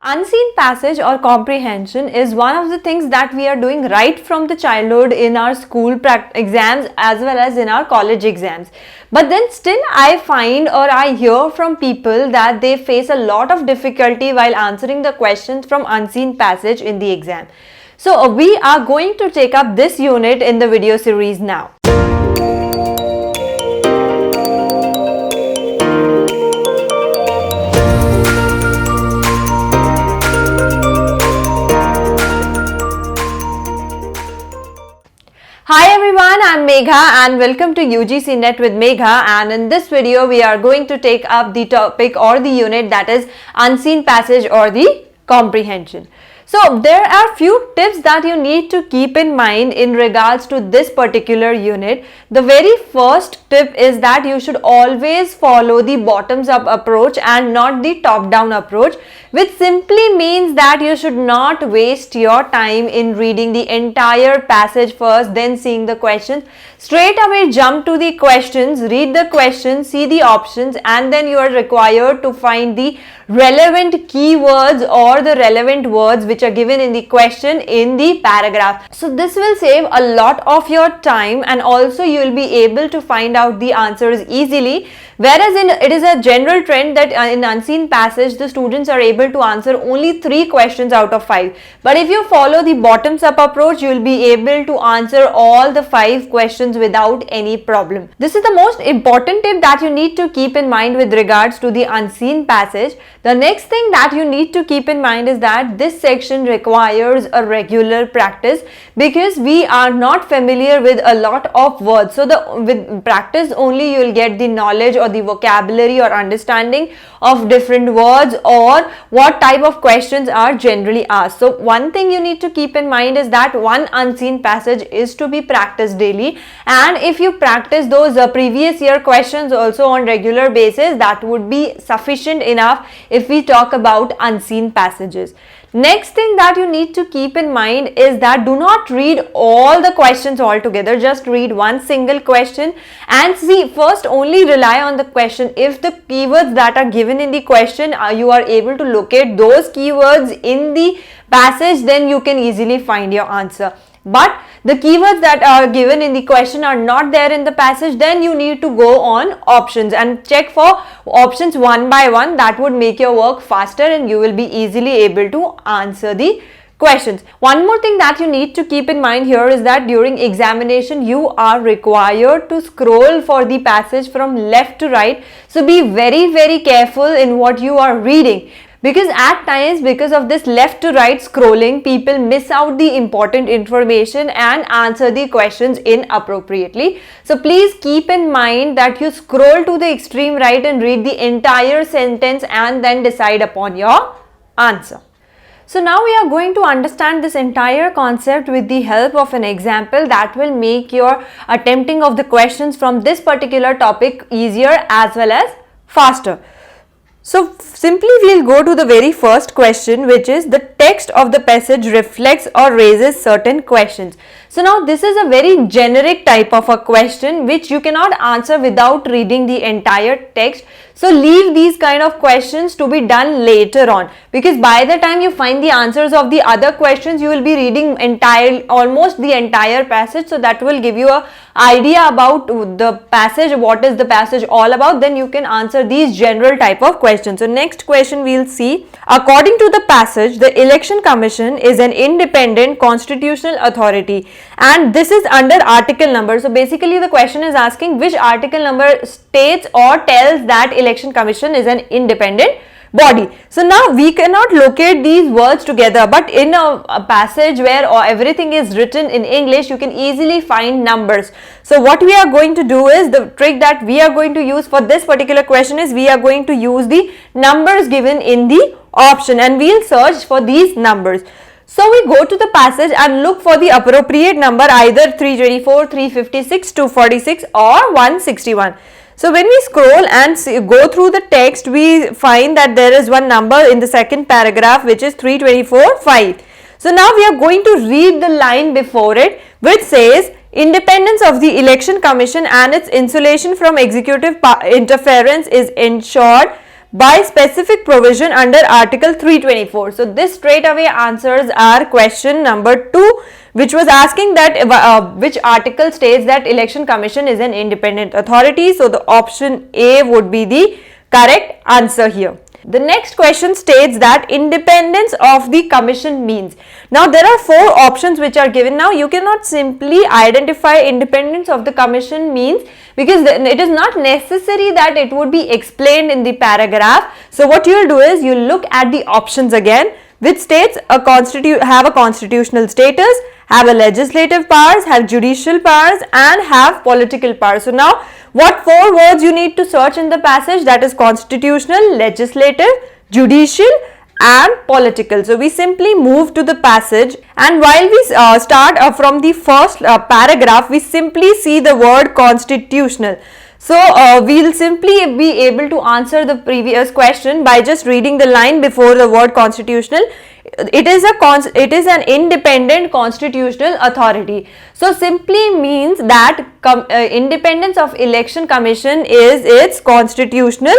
Unseen passage or comprehension is one of the things that we are doing right from the childhood in our school exams as well as in our college exams. But then still I find or I hear from people that they face a lot of difficulty while answering the questions from unseen passage in the exam. So we are going to take up this unit in the video series now. Hi everyone, I'm Megha and welcome to UGC Net with Megha, and in this video we are going to take up the topic or the unit that is unseen passage or the comprehension. So there are few tips that you need to keep in mind in regards to this particular unit. The very first tip is that you should always follow the bottoms up approach and not the top down approach, which simply means that you should not waste your time in reading the entire passage first, then seeing the questions. Straight away jump to the questions, read the questions, see the options, and then you are required to find the relevant keywords or the relevant words which are given in the question in the paragraph. So this will save a lot of your time, and also you will be able to find out the answers easily. Whereas it is a general trend that in unseen passage the students are able to answer only 3 questions out of 5. But if you follow the bottoms up approach, you will be able to answer all the 5 questions without any problem. This is the most important tip that you need to keep in mind with regards to the unseen passage. The next thing that you need to keep in mind is that this section requires a regular practice because we are not familiar with a lot of words. So with practice only you will get the knowledge or the vocabulary or understanding of different words or what type of questions are generally asked. So one thing you need to keep in mind is that one unseen passage is to be practiced daily, and if you practice those previous year questions also on regular basis, that would be sufficient enough if we talk about unseen passages. Next thing that you need to keep in mind is that do not read all the questions all together. Just read one single question and see, first only rely on the question. If the keywords that are given in the question you are able to locate those keywords in the passage, then you can easily find your answer. But the keywords that are given in the question are not there in the passage, then you need to go on options and check for options one by one. That would make your work faster and you will be easily able to answer the questions. One more thing that you need to keep in mind here is that during examination you are required to scroll for the passage from left to right. So be very careful in what you are reading, because at times, because of this left to right scrolling, people miss out the important information and answer the questions inappropriately. So please keep in mind that you scroll to the extreme right and read the entire sentence and then decide upon your answer. So now we are going to understand this entire concept with the help of an example that will make your attempting of the questions from this particular topic easier as well as faster. So simply we'll go to the very first question, which is the text of the passage reflects or raises certain questions. So now this is a very generic type of a question which you cannot answer without reading the entire text. So leave these kind of questions to be done later on, because by the time you find the answers of the other questions you will be reading almost the entire passage. So that will give you an idea about the passage, what is the passage all about. Then you can answer these general type of questions. So next question we'll see. According to the passage, the Election Commission is an independent constitutional authority, and this is under article number. So basically the question is asking which article number states or tells that Election Commission is an independent body. So now we cannot locate these words together, but in a passage where everything is written in English, you can easily find numbers. So what we are going to do is, the trick that we are going to use for this particular question is, we are going to use the numbers given in the option and we'll search for these numbers. So we go to the passage and look for the appropriate number, either 324, 356, 246 or 161. So when we scroll and go through the text, we find that there is one number in the second paragraph which is 324, 5. So now we are going to read the line before it, which says independence of the Election Commission and its insulation from executive interference is ensured by specific provision under Article 324. So this straight away answers our question number 2, which was asking that which article states that Election Commission is an independent authority. So the option A would be the correct answer here. The next question states that independence of the commission means. Now there are 4 options which are given. Now you cannot simply identify independence of the commission means, because it is not necessary that it would be explained in the paragraph. So what you will do is you look at the options again, which states have a constitutional status, have a legislative powers, have judicial powers, and have political powers. So now what 4 words you need to search in the passage? That is constitutional, legislative, judicial, and political. So we simply move to the passage, and while we start from the first paragraph, we simply see the word constitutional. So we will simply be able to answer the previous question by just reading the line before the word constitutional. It is an independent constitutional authority. So simply means that independence of Election Commission is its constitutional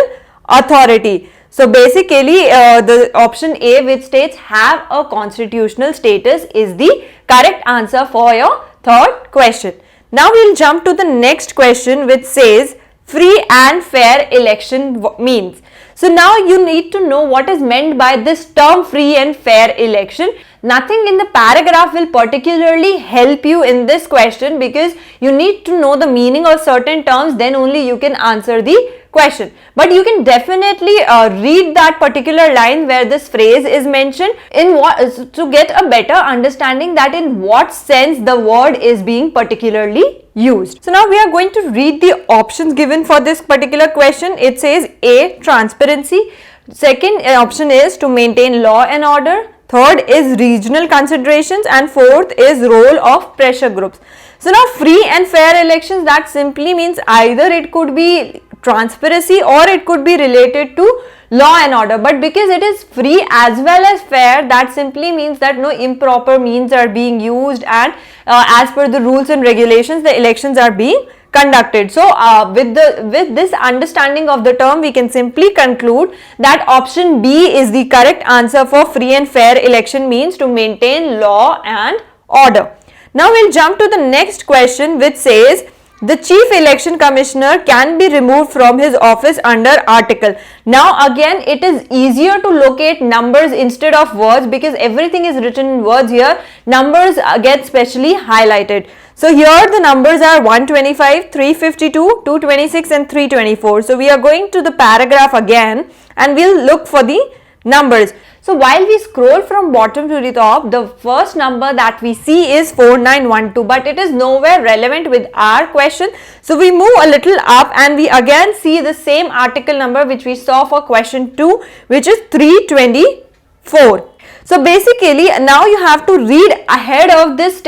authority. So basically the option A, which states have a constitutional status, is the correct answer for your third question. Now we will jump to the next question, which says free and fair election means. So now you need to know what is meant by this term free and fair election. Nothing in the paragraph will particularly help you in this question, because you need to know the meaning of certain terms, then only you can answer the question. But you can definitely read that particular line where this phrase is mentioned to get a better understanding that in what sense the word is being particularly used. So now we are going to read the options given for this particular question. It says A, transparency. Second option is to maintain law and order. Third is regional considerations, and fourth is role of pressure groups. So now free and fair elections, that simply means either it could be transparency or it could be related to law and order. But because it is free as well as fair, that simply means that no improper means are being used, and as per the rules and regulations the elections are being conducted. So with this understanding of the term, we can simply conclude that option B is the correct answer for free and fair election means to maintain law and order. Now we'll jump to the next question, which says the Chief Election Commissioner can be removed from his office under article. Now again, it is easier to locate numbers instead of words, because everything is written in words here. Numbers get specially highlighted. So here the numbers are 125, 352, 226 and 324. So we are going to the paragraph again and we'll look for the numbers. So while we scroll from bottom to the top, the first number that we see is 4912, but it is nowhere relevant with our question. So we move a little up and we again see the same article number which we saw for question 2, which is 324. So basically now you have to read ahead of this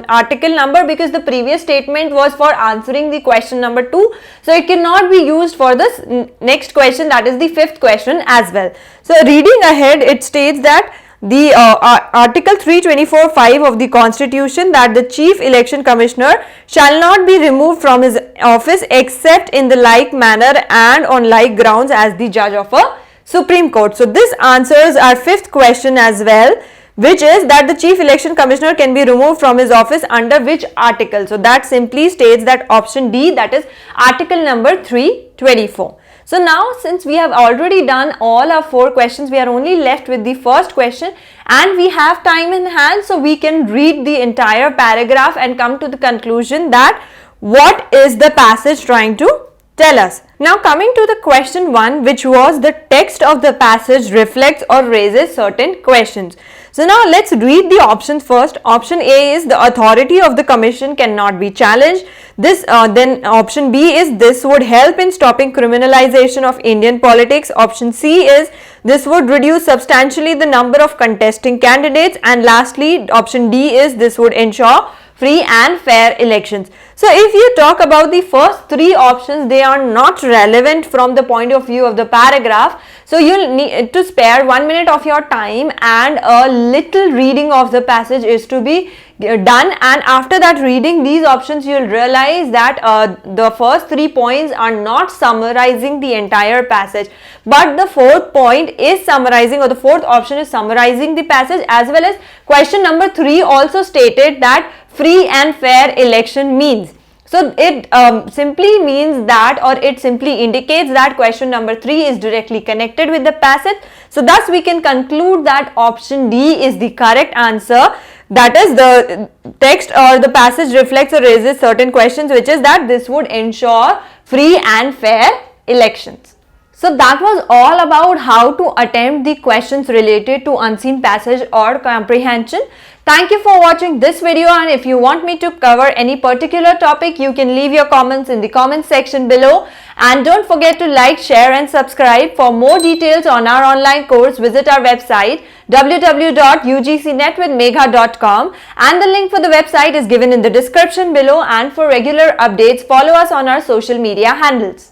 article number, because the previous statement was for answering the question number 2. So it cannot be used for this next question, that is the 5th question as well. So reading ahead, it states that the article 324(5) of the Constitution, that the Chief Election Commissioner shall not be removed from his office except in the like manner and on like grounds as the judge of a Supreme Court. So this answers our 5th question as well, which is that the Chief Election Commissioner can be removed from his office under which article. So that simply states that option D, that is article number 324. So now since we have already done all our 4 questions, we are only left with the first question and we have time in hand, so we can read the entire paragraph and come to the conclusion that what is the passage trying to tell us. Now coming to the question 1, which was the text of the passage reflects or raises certain questions. So now let's read the options first. Option A is the authority of the commission cannot be challenged. Then option B is this would help in stopping criminalization of Indian politics. Option C is this would reduce substantially the number of contesting candidates, and lastly option D is this would ensure free and fair elections. So if you talk about the first 3 options, they are not relevant from the point of view of the paragraph. So you'll need to spare 1 minute of your time, and a little reading of the passage is to be done. And after that reading these options, you'll realize that the first 3 points are not summarizing the entire passage, but the fourth point is summarizing, or the fourth option is summarizing the passage, as well as question number 3 also stated that free and fair election means. So it simply means that, or it simply indicates that question number 3 is directly connected with the passage. So thus we can conclude that option D is the correct answer. That is, the text or the passage reflects or raises certain questions, which is that this would ensure free and fair elections. So that was all about how to attempt the questions related to unseen passage or comprehension. Thank you for watching this video, and if you want me to cover any particular topic, you can leave your comments in the comment section below. And don't forget to like, share and subscribe. For more details on our online course, visit our website www.ugcnetwithmegha.com, and the link for the website is given in the description below. And for regular updates, follow us on our social media handles.